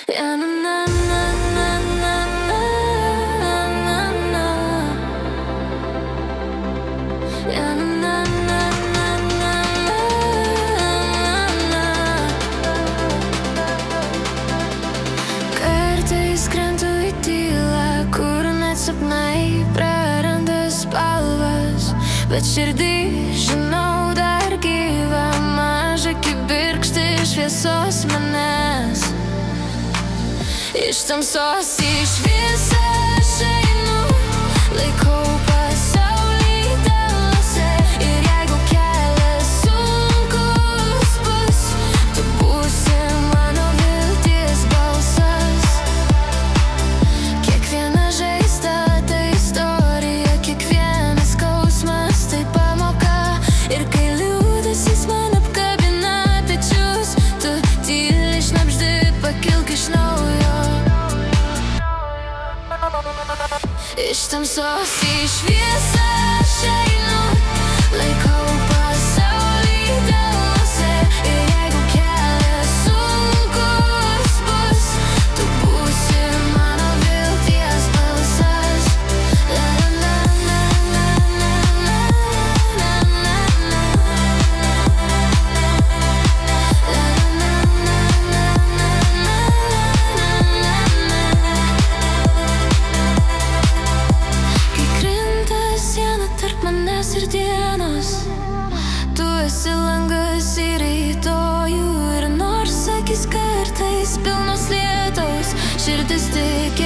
Ja, na, na, na, na, na, na, na, na. Ja, na, na, na, na, na, na, na. Kartais krentu į tylą, kur net sapnai praranda spalvas, bet širdį žinau dar gyva maža kibirkštį šviesos manęs. Iš tamsos į šviesą aš einu, laikau pasaulį delnuose. Ir jeigu kelias sunkus bus, tu būsi mano vilties balsas. Kiekviena žaizda tai istorija, kiekvienas skausmas tai pamoka. Ir kai liūdesys man apkabina pečius, tu tyliai šnabždi, pakilk iš naujo. Iš tamsos į šviesą aš einu, laikau pasaulį delnuose. Ir jeigu kelias sunkus bus, tu būsi mano vilties balsas. La la la la la la la la la. La la la la la la. Tarp manęs ir dienos, tu esi langas į rytojų. Ir nors akis kartais pilnos lietaus, širdis tik